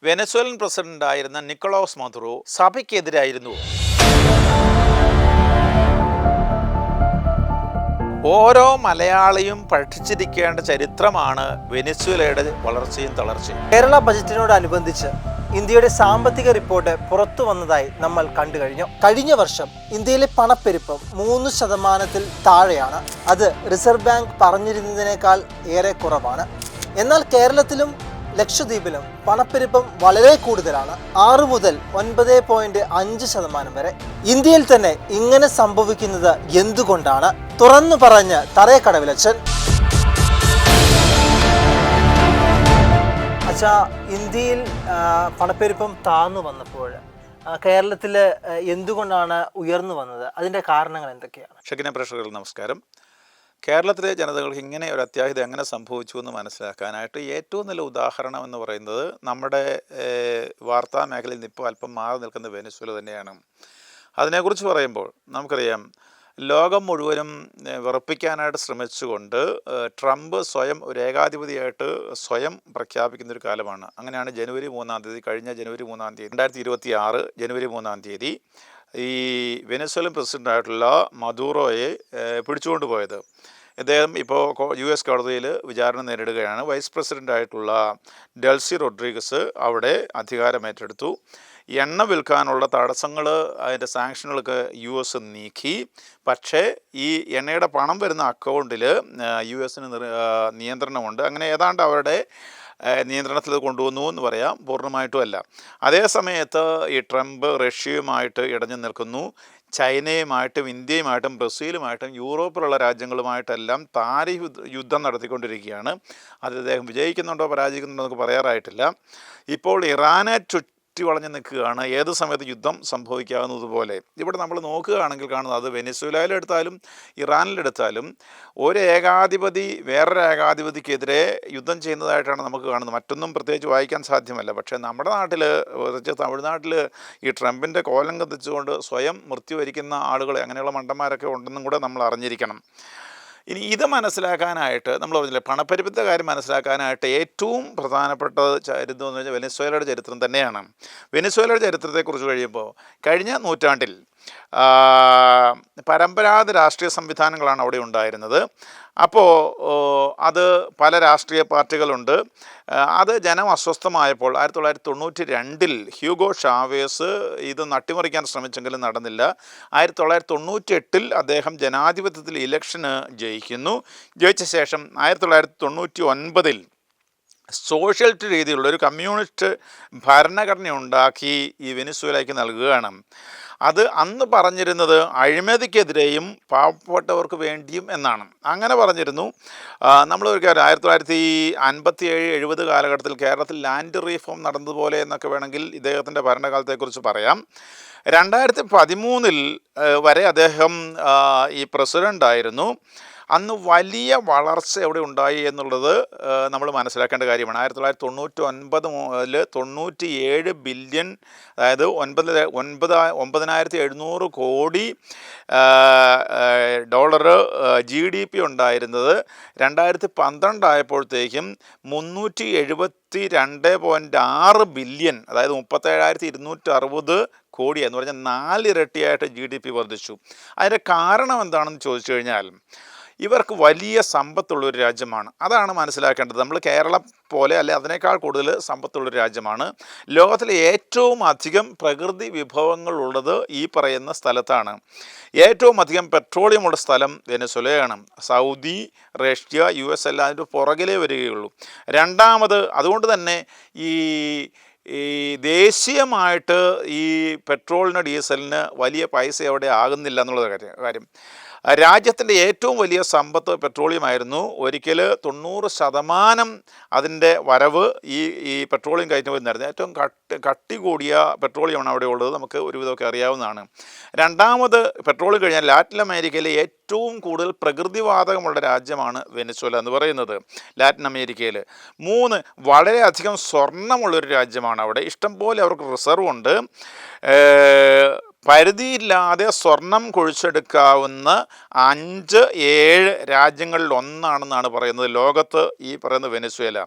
Venezuelan പ്രസിഡന്റായിരുന്ന Nicholas Maduro സഭയ്ക്കെതിരായിരുന്നു. ഓരോ മലയാളിയും പഠിച്ചിരിക്കേണ്ട ചരിത്രമാണ് വെനസ്വേലയുടെ വളർച്ചയും തളർച്ചയും. കേരള ബജറ്റിനോടനുബന്ധിച്ച് ഇന്ത്യയുടെ സാമ്പത്തിക റിപ്പോർട്ട് പുറത്തു വന്നതായി നമ്മൾ കണ്ടു കഴിഞ്ഞു. കഴിഞ്ഞ വർഷം ഇന്ത്യയിലെ പണപ്പെരുപ്പം 3% താഴെയാണ്. അത് റിസർവ് ബാങ്ക് പറഞ്ഞിരുന്നതിനേക്കാൾ ഏറെ കുറവാണ്. എന്നാൽ കേരളത്തിലും ലക്ഷദ്വീപിലും പണപ്പെരുപ്പം വളരെ കൂടുതലാണ്. 6 മുതൽ 9.5% വരെ. ഇന്ത്യയിൽ തന്നെ ഇങ്ങനെ സംഭവിക്കുന്നത് എന്തുകൊണ്ടാണ്? തുറന്നു പറഞ്ഞ് തറയക്കടവിലച്ചൻ. അച്ഛാ, ഇന്ത്യയിൽ പണപ്പെരുപ്പം താഴ്ന്നു വന്നപ്പോൾ കേരളത്തിൽ എന്തുകൊണ്ടാണ് ഉയർന്നു വന്നത്? അതിൻ്റെ കാരണങ്ങൾ എന്തൊക്കെയാണ്? ഷകിന പ്രേക്ഷകർക്ക് നമസ്കാരം. കേരളത്തിലെ ജനതകൾക്ക് ഇങ്ങനെ ഒരു അത്യാഹിതം എങ്ങനെ സംഭവിച്ചു എന്ന് മനസ്സിലാക്കാനായിട്ട് ഏറ്റവും നല്ല ഉദാഹരണം എന്ന് പറയുന്നത് നമ്മുടെ വാർത്താ മേഖലയിൽ നിന്ന് ഇപ്പോൾ അല്പം മാറി നിൽക്കുന്ന വെനസ്വേല തന്നെയാണ്. അതിനെക്കുറിച്ച് പറയുമ്പോൾ നമുക്കറിയാം, ലോകം മുഴുവനും വിറപ്പിക്കാനായിട്ട് ശ്രമിച്ചുകൊണ്ട് ട്രംപ് സ്വയം ഒരു ഏകാധിപതിയായിട്ട് സ്വയം പ്രഖ്യാപിക്കുന്നൊരു കാലമാണ്. അങ്ങനെയാണ് ജനുവരി 3-ാം തീയതി, കഴിഞ്ഞ ജനുവരി 3-ാം തീയതി 2026 ജനുവരി 3-ാം തീയതി ഈ വെനസ്വേലൻ പ്രസിഡൻ്റായിട്ടുള്ള മദൂറോയെ പിടിച്ചുകൊണ്ട് പോയത്. ഇദ്ദേഹം ഇപ്പോൾ US കോടതിയിൽ വിചാരണ നേരിടുകയാണ്. വൈസ് പ്രസിഡൻ്റായിട്ടുള്ള ഡെൽസി റോഡ്രിഗസ് അവിടെ അധികാരമേറ്റെടുത്തു. എണ്ണ വിൽക്കാനുള്ള തടസ്സങ്ങൾ, അതിൻ്റെ സാങ്ഷനുകളൊക്കെ US നീക്കി. പക്ഷേ ഈ എണ്ണയുടെ പണം വരുന്ന അക്കൗണ്ടിൽ US നിയന്ത്രണമുണ്ട്. അങ്ങനെ ഏതാണ്ട് അവരുടെ നിയന്ത്രണത്തിൽ കൊണ്ടുവന്നു എന്ന് പറയാം, പൂർണ്ണമായിട്ടുമല്ല. അതേ സമയത്ത് ഈ ട്രംപ് റഷ്യയുമായിട്ട് ഇടഞ്ഞു നിൽക്കുന്നു. ചൈനയുമായിട്ടും ഇന്ത്യയുമായിട്ടും ബ്രസീലുമായിട്ടും യൂറോപ്പിലുള്ള രാജ്യങ്ങളുമായിട്ടെല്ലാം താരിഫ് യുദ്ധം നടത്തിക്കൊണ്ടിരിക്കുകയാണ്. അത് അദ്ദേഹം വിജയിക്കുന്നുണ്ടോ പരാജയിക്കുന്നുണ്ടോ എന്നൊക്കെ പറയാറായിട്ടില്ല. ഇപ്പോൾ ഇറാനെ ചുറ്റി വളഞ്ഞു നിൽക്കുകയാണ്. ഏത് സമയത്ത് യുദ്ധം സംഭവിക്കാവുന്നതുപോലെ. ഇവിടെ നമ്മൾ നോക്കുകയാണെങ്കിൽ കാണുന്നത്, അത് വെനസ്വേലയിലെടുത്താലും ഇറാനിലെടുത്താലും ഒരു ഏകാധിപതി വേറൊരു ഏകാധിപതിക്കെതിരെ യുദ്ധം ചെയ്യുന്നതായിട്ടാണ് നമുക്ക് കാണുന്നത്. മറ്റൊന്നും പ്രത്യേകിച്ച് വായിക്കാൻ സാധ്യമല്ല. പക്ഷേ നമ്മുടെ നാട്ടിൽ, പ്രത്യേകിച്ച് തമിഴ്നാട്ടിൽ ഈ ട്രംപിൻ്റെ കോലം കത്തിച്ചുകൊണ്ട് സ്വയം മൃത്യു വരിക്കുന്ന ആളുകൾ, അങ്ങനെയുള്ള മണ്ടന്മാരൊക്കെ ഉണ്ടെന്നും കൂടെ നമ്മൾ അറിഞ്ഞിരിക്കണം. ഇനി ഇത് മനസ്സിലാക്കാനായിട്ട്, നമ്മൾ പറഞ്ഞില്ലേ, പണപ്പെരുപ്പത്തെ കാര്യം മനസ്സിലാക്കാനായിട്ട് ഏറ്റവും പ്രധാനപ്പെട്ട ചരിത്രം എന്ന് വെച്ചാൽ വെനസ്വേലയുടെ ചരിത്രം തന്നെയാണ്. വെനസ്വേലയുടെ ചരിത്രത്തെക്കുറിച്ച് കഴിയുമ്പോൾ, കഴിഞ്ഞ നൂറ്റാണ്ടിൽ പരമ്പരാഗത രാഷ്ട്രീയ സംവിധാനങ്ങളാണ് അവിടെ ഉണ്ടായിരുന്നത്. അപ്പോൾ അത് പല രാഷ്ട്രീയ പാർട്ടികളുണ്ട്. അത് ജനം അസ്വസ്ഥമായപ്പോൾ 1992 ഹ്യൂഗോ ഷാവേസ് ഇത് നട്ടിമറിക്കാൻ ശ്രമിച്ചെങ്കിലും നടന്നില്ല. 1998 അദ്ദേഹം ജനാധിപത്യത്തിൽ ഇലക്ഷന് ജയിക്കുന്നു. ജയിച്ച ശേഷം 1999 സോഷ്യലിസ്റ്റ് രീതിയിലുള്ള ഒരു കമ്മ്യൂണിസ്റ്റ് ഭരണഘടന ഉണ്ടാക്കി ഈ വെനസ്വേലയ്ക്ക് നൽകുകയാണ്. അത് അന്ന് പറഞ്ഞിരുന്നത് അഴിമതിക്കെതിരെയും പാവപ്പെട്ടവർക്ക് വേണ്ടിയും എന്നാണ്. അങ്ങനെ പറഞ്ഞിരുന്നു. നമ്മൾ ഒരു കാര്യം, 1957-70 കാലഘട്ടത്തിൽ കേരളത്തിൽ ലാൻഡ് റീഫോം നടന്നതുപോലെ എന്നൊക്കെ വേണമെങ്കിൽ ഇദ്ദേഹത്തിൻ്റെ ഭരണകാലത്തെക്കുറിച്ച് പറയാം. 2013 വരെ അദ്ദേഹം ഈ പ്രസിഡൻ്റായിരുന്നു. അന്ന് വലിയ വളർച്ച എവിടെ ഉണ്ടായി എന്നുള്ളത് നമ്മൾ മനസ്സിലാക്കേണ്ട കാര്യമാണ്. 1999 മുതൽ 97 ബില്യൺ, അതായത് 9,700 കോടി ഡോളർ GDP ഉണ്ടായിരുന്നത് 2012 ആയപ്പോഴത്തേക്കും 372.6 ബില്യൺ, അതായത് 37,260 കോടി എന്ന് പറഞ്ഞാൽ 4 ഇരട്ടിയായിട്ട് GDP വർദ്ധിച്ചു. അതിൻ്റെ കാരണം എന്താണെന്ന് ചോദിച്ചു കഴിഞ്ഞാൽ, ഇവർക്ക് വലിയ സമ്പത്തുള്ളൊരു രാജ്യമാണ്. അതാണ് മനസ്സിലാക്കേണ്ടത്. നമ്മൾ കേരളം പോലെ അല്ലെ, അതിനേക്കാൾ കൂടുതൽ സമ്പത്തുള്ളൊരു രാജ്യമാണ്. ലോകത്തിലെ ഏറ്റവും അധികം പ്രകൃതി വിഭവങ്ങളുള്ളത് ഈ പറയുന്ന സ്ഥലത്താണ്. ഏറ്റവും അധികം പെട്രോളിയമുള്ള സ്ഥലം വെനസ്വേലയാണ്. സൗദി, റഷ്യ, US എല്ലാം അതിൻ്റെ പുറകിലേ വരികയുള്ളൂ. രണ്ടാമത്, അതുകൊണ്ട് തന്നെ ഈ ദേശീയമായിട്ട് ഈ പെട്രോളിന് ഡീസലിന് വലിയ പൈസ അവിടെ ആകുന്നില്ല എന്നുള്ളത് കാര്യം. രാജ്യത്തിൻ്റെ ഏറ്റവും വലിയ സമ്പത്ത് പെട്രോളിയമായിരുന്നു. ഒരിക്കൽ 90% അതിൻ്റെ വരവ് ഈ പെട്രോളിയം കയറ്റുമതിയായിരുന്നു. ഏറ്റവും കട്ടി കൂടിയ പെട്രോളിയമാണ് അവിടെ ഉള്ളത്. നമുക്ക് ഒരുവിധമൊക്കെ അറിയാവുന്നതാണ്. രണ്ടാമത്, പെട്രോളിയം കഴിഞ്ഞാൽ ലാറ്റിൻ അമേരിക്കയിലെ ഏറ്റവും കൂടുതൽ പ്രകൃതിവാതകമുള്ള രാജ്യമാണ് വെനസ്വേല എന്ന് പറയുന്നത്, ലാറ്റിൻ അമേരിക്കയിൽ. 3, വളരെയധികം സ്വർണ്ണമുള്ളൊരു രാജ്യമാണ് അവിടെ. ഇഷ്ടംപോലെ അവർക്ക് റിസർവ് ഉണ്ട്. പരിധിയില്ലാതെ സ്വർണം കുഴിച്ചെടുക്കാവുന്ന 5-7 രാജ്യങ്ങളിൽ ഒന്നാണെന്നാണ് പറയുന്നത് ലോകത്ത് ഈ പറയുന്ന വെനസ്വേല.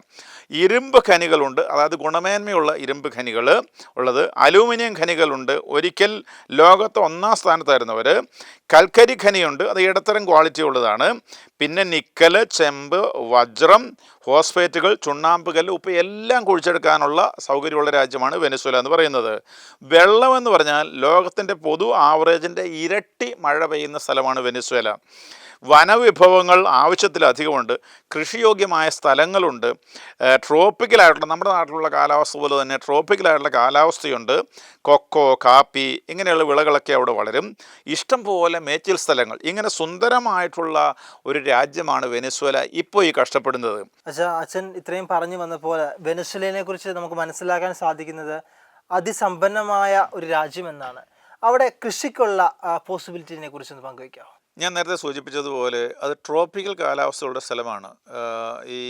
ഇരുമ്പ് ഖനികളുണ്ട്, അതായത് ഗുണമേന്മയുള്ള ഇരുമ്പ് ഖനികൾ ഉള്ളത്. അലൂമിനിയം ഖനികളുണ്ട്, ഒരിക്കൽ ലോകത്ത് 1-ാം സ്ഥാനത്തായിരുന്നവർ. കൽക്കരി ഖനിയുണ്ട്, അത് ഇടത്തരം ക്വാളിറ്റി ഉള്ളതാണ്. പിന്നെ നിക്കല്, ചെമ്പ്, വജ്രം, ഫോസ്ഫേറ്റുകൾ, ചുണ്ണാമ്പ് കല്ല്, ഉപ്പ് എല്ലാം കുഴിച്ചെടുക്കാനുള്ള സൗകര്യമുള്ള രാജ്യമാണ് വെനസ്വേല എന്ന് പറയുന്നത്. വെള്ളം എന്ന് പറഞ്ഞാൽ ലോകത്തിൻ്റെ പൊതു ആവറേജിൻ്റെ ഇരട്ടി മഴ പെയ്യുന്ന സ്ഥലമാണ് വെനസ്വേല. വനവിഭവങ്ങൾ ആവശ്യത്തിലധികമുണ്ട്, കൃഷിയോഗ്യമായ സ്ഥലങ്ങളുണ്ട്, ട്രോപ്പിക്കലായിട്ടുള്ള നമ്മുടെ നാട്ടിലുള്ള കാലാവസ്ഥ പോലെ തന്നെ ട്രോപ്പിക്കലായിട്ടുള്ള കാലാവസ്ഥയുണ്ട്. കൊക്കോ, കാപ്പി ഇങ്ങനെയുള്ള വിളകളൊക്കെ അവിടെ വളരും. ഇഷ്ടം പോലെ മേച്ചിൽ സ്ഥലങ്ങൾ. ഇങ്ങനെ സുന്ദരമായിട്ടുള്ള ഒരു രാജ്യമാണ് വെനസ്വേല ഇപ്പോൾ ഈ കഷ്ടപ്പെടുന്നത്. അച്ഛൻ ഇത്രയും പറഞ്ഞു വന്നപ്പോൾ വെനസ്വേലയെ കുറിച്ച് നമുക്ക് മനസ്സിലാക്കാൻ സാധിക്കുന്നത് അതിസമ്പന്നമായ ഒരു രാജ്യമെന്നാണ്. അവിടെ കൃഷിക്കുള്ള പോസിബിലിറ്റിനെ കുറിച്ചൊന്ന് പങ്കുവയ്ക്കാമോ? ഞാൻ നേരത്തെ സൂചിപ്പിച്ചതുപോലെ അത് ട്രോപ്പിക്കൽ കാലാവസ്ഥയുള്ള സ്ഥലമാണ്. ഈ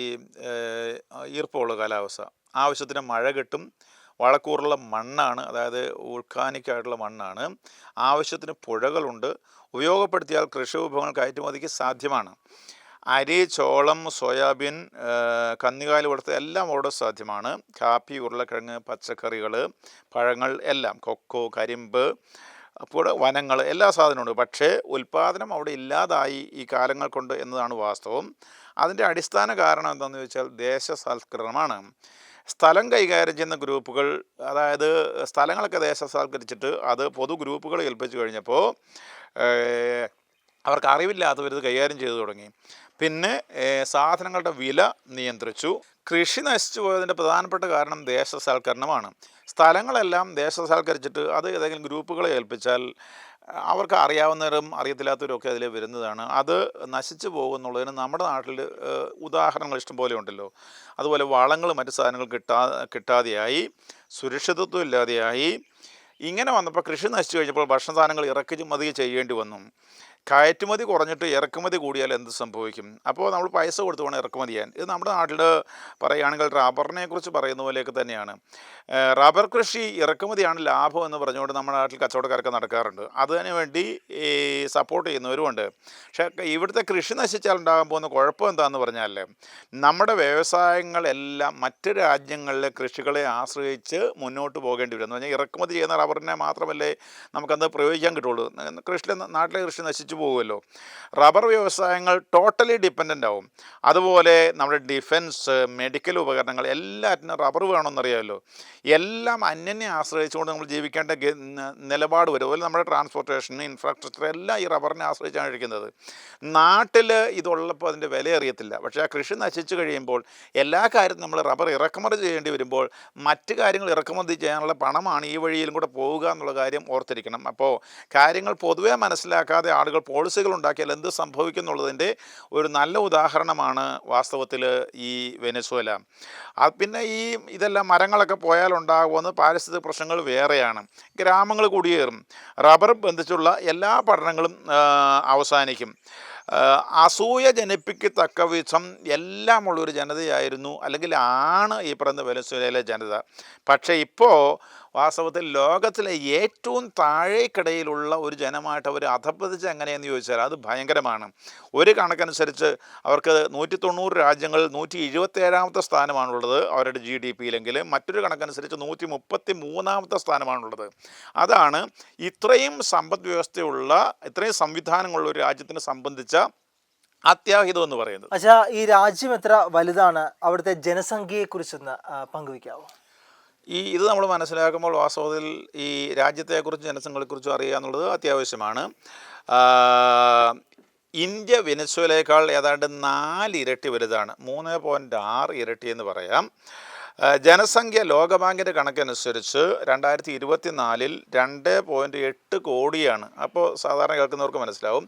ഈർപ്പമുള്ള കാലാവസ്ഥ, ആവശ്യത്തിന് മഴ കിട്ടും, വളക്കൂറുള്ള മണ്ണാണ്, അതായത് വോൾക്കാനിക്കായിട്ടുള്ള മണ്ണാണ്, ആവശ്യത്തിന് പുഴകളുണ്ട്, ഉപയോഗപ്പെടുത്തിയാൽ കൃഷി വിഭവങ്ങൾ കയറ്റുമതിക്ക് സാധ്യമാണ്. അരി, ചോളം, സോയാബീൻ, കന്നുകാലി വളർത്തൽ എല്ലാം അവിടെ സാധ്യമാണ്. കാപ്പി, ഉരുളക്കിഴങ്ങ്, പച്ചക്കറികൾ, പഴങ്ങൾ എല്ലാം, കൊക്കോ, കരിമ്പ്, അപ്പോൾ വനങ്ങൾ, എല്ലാ സാധനമുണ്ട്. പക്ഷേ ഉൽപ്പാദനം അവിടെ ഇല്ലാതായി ഈ കാലങ്ങൾ കൊണ്ട് എന്നതാണ് വാസ്തവം. അതിൻ്റെ അടിസ്ഥാന കാരണം എന്താണെന്ന് ചോദിച്ചാൽ ദേശസാൽക്കരണമാണ്. സ്ഥലം കൈകാര്യം ചെയ്യുന്ന ഗ്രൂപ്പുകൾ, അതായത് സ്ഥലങ്ങളൊക്കെ ദേശസാൽക്കരിച്ചിട്ട് അത് പൊതു ഗ്രൂപ്പുകൾ ഏൽപ്പിച്ചു കഴിഞ്ഞപ്പോൾ അവർക്ക് അറിവില്ലാത്തവരിത് കൈകാര്യം ചെയ്തു തുടങ്ങി. പിന്നെ സാധനങ്ങളുടെ വില നിയന്ത്രിച്ചു. കൃഷി നശിച്ചു പോയതിൻ്റെ പ്രധാനപ്പെട്ട കാരണം ദേശസാൽക്കരണമാണ്. സ്ഥലങ്ങളെല്ലാം ദേശസാൽക്കരിച്ചിട്ട് അത് ഏതെങ്കിലും ഗ്രൂപ്പുകളെ ഏൽപ്പിച്ചാൽ അവർക്ക് അറിയാവുന്നവരും അറിയത്തില്ലാത്തവരും ഒക്കെ അതിൽ വരുന്നതാണ്. അത് നശിച്ചു പോകുന്നുള്ളതിന് നമ്മുടെ നാട്ടിൽ ഉദാഹരണങ്ങൾ ഇഷ്ടംപോലെ ഉണ്ടല്ലോ. അതുപോലെ വളങ്ങൾ മറ്റു സാധനങ്ങൾ കിട്ടാതെയായി, സുരക്ഷിതത്വം ഇല്ലാതെയായി. ഇങ്ങനെ വന്നപ്പോൾ കൃഷി നശിച്ചു കഴിഞ്ഞപ്പോൾ ഭക്ഷണ സാധനങ്ങൾ ഇറക്കുമതി ചെയ്യേണ്ടി വന്നു. കയറ്റുമതി കുറഞ്ഞിട്ട് ഇറക്കുമതി കൂടിയാൽ എന്ത് സംഭവിക്കും? അപ്പോൾ നമ്മൾ പൈസ കൊടുത്ത് വേണം ഇറക്കുമതി ചെയ്യാൻ. ഇത് നമ്മുടെ നാട്ടിൽ പറയുകയാണെങ്കിൽ റബ്ബറിനെ കുറിച്ച് പറയുന്ന പോലെയൊക്കെ തന്നെയാണ്. റബ്ബർ കൃഷി ഇറക്കുമതിയാണ് ലാഭം എന്ന് പറഞ്ഞുകൊണ്ട് നമ്മുടെ നാട്ടിൽ കച്ചവടക്കാരൊക്കെ നടക്കാറുണ്ട്. അതിനു വേണ്ടി ഈ സപ്പോർട്ട് ചെയ്യുന്നവരുമുണ്ട്. പക്ഷേ ഇവിടുത്തെ കൃഷി നശിച്ചാൽ ഉണ്ടാകാൻ പോകുന്ന കുഴപ്പം എന്താണെന്ന് പറഞ്ഞാൽ നമ്മുടെ വ്യവസായങ്ങളെല്ലാം മറ്റ് രാജ്യങ്ങളിലെ കൃഷികളെ ആശ്രയിച്ച് മുന്നോട്ട് പോകേണ്ടി വരും. എന്ന് പറഞ്ഞാൽ ഇറക്കുമതി ചെയ്യുന്ന റബ്ബറിനെ മാത്രമല്ലേ നമുക്കത് പ്രയോഗിക്കാൻ കിട്ടുള്ളൂ. നാട്ടിലെ കൃഷി നശിച്ചു പോകുമല്ലോ. റബ്ബർ വ്യവസായങ്ങൾ ടോട്ടലി ഡിപ്പെൻഡൻ്റ് ആവും. അതുപോലെ നമ്മുടെ ഡിഫൻസ്, മെഡിക്കൽ ഉപകരണങ്ങൾ എല്ലാറ്റിനും റബ്ബർ വേണമെന്നറിയാമല്ലോ. എല്ലാം അന്യനെ ആശ്രയിച്ചുകൊണ്ട് നമ്മൾ ജീവിക്കേണ്ട നിലപാട് വരും. അതുപോലെ നമ്മുടെ ട്രാൻസ്പോർട്ടേഷൻ, ഇൻഫ്രാസ്ട്രക്ചർ എല്ലാം ഈ റബ്ബറിനെ ആശ്രയിച്ചാണ് ഇരിക്കുന്നത്. നാട്ടിൽ ഇതുള്ളപ്പോൾ അതിൻ്റെ വില അറിയത്തില്ല. പക്ഷേ ആ കൃഷി നശിച്ചു കഴിയുമ്പോൾ എല്ലാ കാര്യത്തിനും നമ്മൾ റബ്ബർ ഇറക്കുമതി ചെയ്യേണ്ടി വരുമ്പോൾ മറ്റ് കാര്യങ്ങൾ ഇറക്കുമതി ചെയ്യാനുള്ള പണമാണ് ഈ വഴിയിലും കൂടെ പോവുക എന്നുള്ള കാര്യം ഓർത്തിരിക്കണം. അപ്പോൾ കാര്യങ്ങൾ പൊതുവെ മനസ്സിലാക്കാതെ ആളുകൾ പോളിസികൾ ഉണ്ടാക്കിയാൽ എന്ത് സംഭവിക്കും എന്നുള്ളതിൻ്റെ ഒരു നല്ല ഉദാഹരണമാണ് വാസ്തവത്തിൽ ഈ വെനസ്വേല. പിന്നെ ഇതെല്ലാം മരങ്ങളൊക്കെ പോയാലുണ്ടാകുമെന്ന് പാരിസ്ഥിതിക പ്രശ്നങ്ങൾ വേറെയാണ്. ഗ്രാമങ്ങൾ കുടിയേറും. റബ്ബർ ബന്ധിച്ചുള്ള എല്ലാ പഠനങ്ങളും അവസാനിക്കും. അസൂയ ജനിപ്പിക്കത്തക്ക വിധം എല്ലാമുള്ളൊരു ജനതയായിരുന്നു, അല്ലെങ്കിൽ ആണ് ഈ പറയുന്ന വെനസ്വേലയിലെ ജനത. പക്ഷേ ഇപ്പോൾ വാസ്തവത്തിൽ ലോകത്തിലെ ഏറ്റവും താഴേക്കിടയിലുള്ള ഒരു ജനമായിട്ട് അവർ അധപ്പതിച്ച് എങ്ങനെയെന്ന് ചോദിച്ചാൽ അത് ഭയങ്കരമാണ്. ഒരു കണക്കനുസരിച്ച് അവർക്ക് 190 രാജ്യങ്ങൾ 127ാമത്തെ സ്ഥാനമാണുള്ളത് അവരുടെ GDP-യിലെങ്കിൽ. മറ്റൊരു കണക്കനുസരിച്ച് 133ാമത്തെ സ്ഥാനമാണുള്ളത്. അതാണ് ഇത്രയും സമ്പദ് വ്യവസ്ഥയുള്ള, ഇത്രയും സംവിധാനങ്ങളുള്ള ഒരു രാജ്യത്തിനെ സംബന്ധിച്ച അത്യാഹിതം എന്ന് പറയുന്നത്. അച്ഛാ, ഈ രാജ്യം എത്ര വലുതാണ്? അവിടുത്തെ ജനസംഖ്യയെക്കുറിച്ചൊന്ന് പങ്കുവയ്ക്കാവോ? ഇത് നമ്മൾ മനസ്സിലാക്കുമ്പോൾ വാസ്തവത്തിൽ ഈ രാജ്യത്തെക്കുറിച്ചും ജനസംഖ്യയെക്കുറിച്ചും അറിയുക എന്നുള്ളത് അത്യാവശ്യമാണ്. ഇന്ത്യ വെനസ്വേലയേക്കാൾ ഏതാണ്ട് 4 ഇരട്ടി വലുതാണ്. 3.6 ഇരട്ടി എന്ന് പറയാം. ജനസംഖ്യ ലോകബാങ്കിൻ്റെ കണക്കനുസരിച്ച് 2024 2.8 കോടിയാണ്. അപ്പോൾ സാധാരണ കേൾക്കുന്നവർക്ക് മനസ്സിലാവും.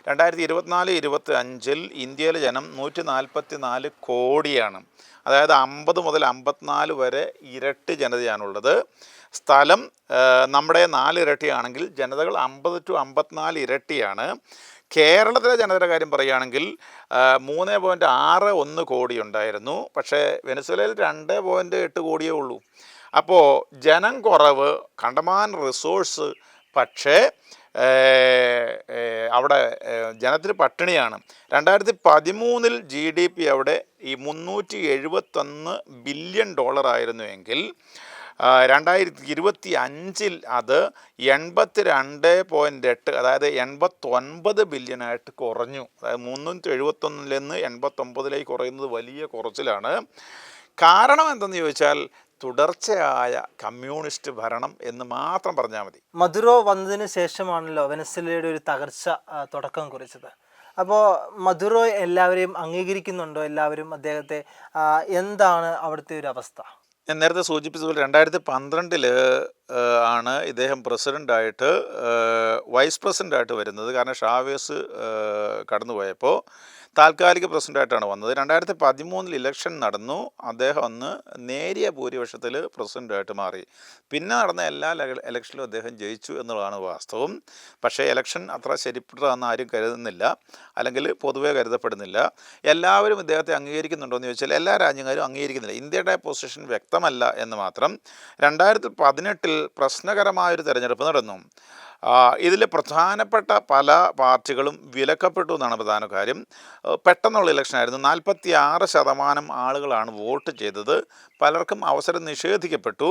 2024-25 ഇന്ത്യയിലെ ജനം 144 കോടിയാണ്. അതായത് 50 മുതൽ 54 വരെ ഇരട്ടി ജനതയാണുള്ളത്. സ്ഥലം നമ്മുടെ 4 ഇരട്ടിയാണെങ്കിൽ ജനതകൾ 50 to 54 ഇരട്ടിയാണ്. കേരളത്തിലെ ജനതയുടെ കാര്യം പറയുകയാണെങ്കിൽ 3.61 കോടി ഉണ്ടായിരുന്നു. പക്ഷേ വെനസ്വേലയിൽ 2.8 കോടിയേ ഉള്ളൂ. അപ്പോൾ ജനം കുറവ്, കണ്ടമാൻ റിസോഴ്സ്, പക്ഷേ അവിടെ ജനത്തിന് പട്ടിണിയാണ്. 2013 GDP അവിടെ ഈ $371 ബില്യൺ ആയിരുന്നു എങ്കിൽ 2025 അത് 82.8, അതായത് 89 ബില്യണായിട്ട് കുറഞ്ഞു. അതായത് 371 നിന്ന് 89 കുറയുന്നത് വലിയ കുറച്ചിലാണ്. കാരണം എന്തെന്ന് ചോദിച്ചാൽ തുടർച്ചയായ കമ്മ്യൂണിസ്റ്റ് ഭരണം എന്ന് മാത്രം പറഞ്ഞാൽ മതി. മദുറോ വന്നതിന് ശേഷമാണല്ലോ വെനസ്വേലയുടെ ഒരു തകർച്ച തുടക്കം കുറിച്ചത്. അപ്പോൾ മദുറോ എല്ലാവരെയും അംഗീകരിക്കുന്നുണ്ടോ? എല്ലാവരും അദ്ദേഹത്തെ എന്താണ് അവിടുത്തെ ഒരു അവസ്ഥ? ഞാൻ നേരത്തെ സൂചിപ്പിച്ചതുപോലെ 2012 ആണ് ഇദ്ദേഹം പ്രസിഡൻ്റായിട്ട് വൈസ് പ്രസിഡൻ്റായിട്ട് വരുന്നത്. കാരണം ഷാവേസ് കടന്നുപോയപ്പോൾ താൽക്കാലിക പ്രസിഡൻ്റായിട്ടാണ് വന്നത്. 2013 ഇലക്ഷൻ നടന്നു. അദ്ദേഹം അന്ന് നേരിയ ഭൂരിപക്ഷത്തിൽ പ്രസിഡൻ്റായിട്ട് മാറി. പിന്നെ നടന്ന എല്ലാ ഇലക്ഷനിലും അദ്ദേഹം ജയിച്ചു എന്നുള്ളതാണ് വാസ്തവം. പക്ഷേ ഇലക്ഷൻ അത്ര ശരിപ്പെട്ടതാണെന്ന് ആരും കരുതുന്നില്ല, അല്ലെങ്കിൽ പൊതുവെ കരുതപ്പെടുന്നില്ല. എല്ലാവരും ഇദ്ദേഹത്തെ അംഗീകരിക്കുന്നുണ്ടോ എന്ന് ചോദിച്ചാൽ എല്ലാ രാജ്യക്കാരും അംഗീകരിക്കുന്നില്ല. ഇന്ത്യയുടെ പൊസിഷൻ വ്യക്തമല്ല എന്ന് മാത്രം. 2018 പ്രശ്നകരമായൊരു തെരഞ്ഞെടുപ്പ് നടന്നു. ഇതിൽ പ്രധാനപ്പെട്ട പല പാർട്ടികളും വിലക്കപ്പെട്ടു എന്നാണ് പ്രധാന കാര്യം. പെട്ടെന്നുള്ള ഇലക്ഷനായിരുന്നു. 46% ആളുകളാണ് വോട്ട് ചെയ്തത്. പലർക്കും അവസരം നിഷേധിക്കപ്പെട്ടു.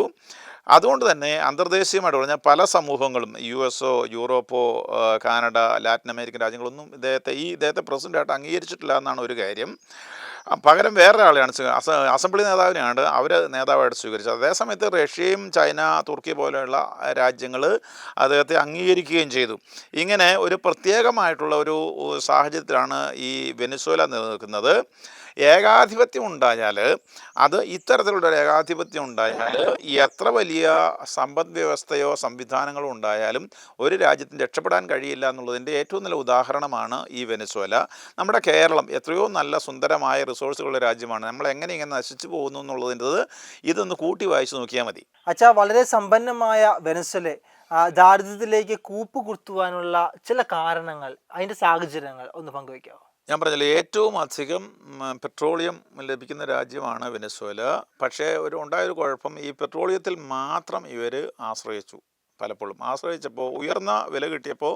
അതുകൊണ്ട് തന്നെ അന്തർദേശീയമായിട്ട് പറഞ്ഞാൽ പല സമൂഹങ്ങളും US-ഓ യൂറോപ്പോ കാനഡ ലാറ്റിൻ അമേരിക്കൻ രാജ്യങ്ങളൊന്നും ഇദ്ദേഹത്തെ പ്രസിഡൻ്റായിട്ട് അംഗീകരിച്ചിട്ടില്ല എന്നാണ് ഒരു കാര്യം. പകരം വേറൊരാളെയാണ് അസംബ്ലി നേതാവിനെയാണ് അവർ നേതാവായിട്ട് സ്വീകരിച്ചത്. അതേസമയത്ത് റഷ്യയും ചൈന തുർക്കി പോലെയുള്ള രാജ്യങ്ങൾ അദ്ദേഹത്തെ അംഗീകരിക്കുകയും ചെയ്തു. ഇങ്ങനെ ഒരു പ്രത്യേകമായിട്ടുള്ള ഒരു സാഹചര്യത്തിലാണ് ഈ വെനസ്വേല നിലനിൽക്കുന്നത്. ഏകാധിപത്യം ഉണ്ടായാൽ അത് ഇത്തരത്തിലുള്ള ഏകാധിപത്യം ഉണ്ടായാൽ എത്ര വലിയ സമ്പദ് വ്യവസ്ഥയോ സംവിധാനങ്ങളോ ഉണ്ടായാലും ഒരു രാജ്യത്തിന് രക്ഷപ്പെടാൻ കഴിയില്ല എന്നുള്ളതിൻ്റെ ഏറ്റവും നല്ല ഉദാഹരണമാണ് ഈ വെനസ്വേല. നമ്മുടെ കേരളം എത്രയോ നല്ല സുന്ദരമായ റിസോഴ്സുകളുടെ രാജ്യമാണ്. നമ്മൾ എങ്ങനെ ഇങ്ങനെ നശിച്ചു പോകുന്നു എന്നുള്ളതിൻ്റെ ഇതൊന്ന് കൂട്ടി വായിച്ചു നോക്കിയാൽ മതി. അച്ഛാ, വളരെ സമ്പന്നമായ വെനസ്വേല ദാരിദ്ര്യത്തിലേക്ക് കൂപ്പുകുത്തുവാനുള്ള ചില കാരണങ്ങൾ, അതിൻ്റെ സാഹചര്യങ്ങൾ ഒന്ന് പങ്കുവയ്ക്കാമോ? ഞാൻ പറഞ്ഞില്ല, ഏറ്റവും അധികം പെട്രോളിയം ലഭിക്കുന്ന രാജ്യമാണ് വെനസ്വേല. പക്ഷേ ഉണ്ടായൊരു കുഴപ്പം, ഈ പെട്രോളിയത്തിൽ മാത്രം ഇവർ ആശ്രയിച്ചു. പലപ്പോഴും ആശ്രയിച്ചപ്പോൾ ഉയർന്ന വില കിട്ടിയപ്പോൾ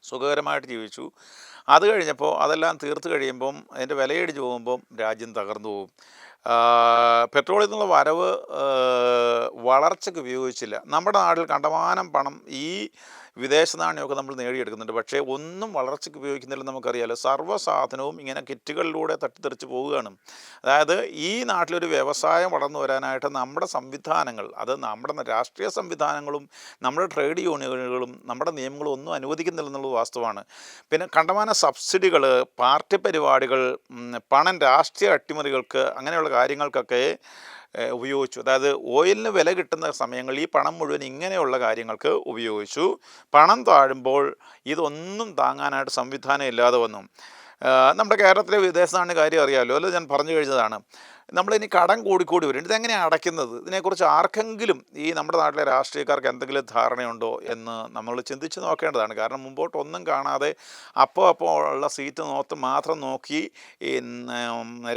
സുഖകരമായിട്ട് ജീവിച്ചു. അത് കഴിഞ്ഞപ്പോൾ അതെല്ലാം തീർത്ത് കഴിയുമ്പം അതിൻ്റെ വിലയിടിച്ച് പോകുമ്പം രാജ്യം തകർന്നു പോകും. പെട്രോളിൽ നിന്നുള്ള വരവ് വളർച്ചയ്ക്ക് ഉപയോഗിച്ചില്ല. നമ്മുടെ നാട്ടിൽ കണ്ടമാനം പണം ഈ വിദേശ നാണ്യമൊക്കെ നമ്മൾ നേടിയെടുക്കുന്നുണ്ട്. പക്ഷേ ഒന്നും വളർച്ചയ്ക്ക് ഉപയോഗിക്കുന്നില്ലെന്ന് നമുക്കറിയാമല്ലോ. സർവ്വസാധനവും ഇങ്ങനെ കിറ്റുകളിലൂടെ തട്ടിത്തെറിച്ച് പോവുകയാണ്. അതായത് ഈ നാട്ടിലൊരു വ്യവസായം വളർന്നു വരാനായിട്ട് നമ്മുടെ സംവിധാനങ്ങൾ, അത് നമ്മുടെ രാഷ്ട്രീയ സംവിധാനങ്ങളും നമ്മുടെ ട്രേഡ് യൂണിയനുകളും നമ്മുടെ നിയമങ്ങളും ഒന്നും അനുവദിക്കുന്നില്ലെന്നുള്ളത് വാസ്തവമാണ്. പിന്നെ കണ്ടമാന സബ്സിഡികൾ, പാർട്ടി പരിപാടികൾ, പണം രാഷ്ട്രീയ അട്ടിമറികൾക്ക്, അങ്ങനെയുള്ള കാര്യങ്ങൾക്കൊക്കെ ഉപയോഗിച്ചു. അതായത് ഓയിലിന് വില കിട്ടുന്ന സമയങ്ങളിൽ ഈ പണം മുഴുവൻ ഇങ്ങനെയുള്ള കാര്യങ്ങൾക്ക് ഉപയോഗിച്ചു. പണം താഴുമ്പോൾ ഇതൊന്നും താങ്ങാനായിട്ട് സംവിധാനം ഇല്ലാതെ വന്നു. നമ്മുടെ കേരളത്തിലെ വിദേശ നാണ്യ കാര്യം അറിയാമല്ലോ, അല്ല ഞാൻ പറഞ്ഞു കഴിഞ്ഞതാണ്. നമ്മളിനി കടം കൂടിക്കൂടി വരും. ഇതെങ്ങനെയാണ് അടയ്ക്കുന്നത്? ഇതിനെക്കുറിച്ച് ആർക്കെങ്കിലും ഈ നമ്മുടെ നാട്ടിലെ രാഷ്ട്രീയക്കാർക്ക് എന്തെങ്കിലും ധാരണയുണ്ടോ എന്ന് നമ്മൾ ചിന്തിച്ച് നോക്കേണ്ടതാണ്. കാരണം മുമ്പോട്ടൊന്നും കാണാതെ അപ്പോൾ ഉള്ള സീറ്റ് മാത്രം നോക്കി ഈ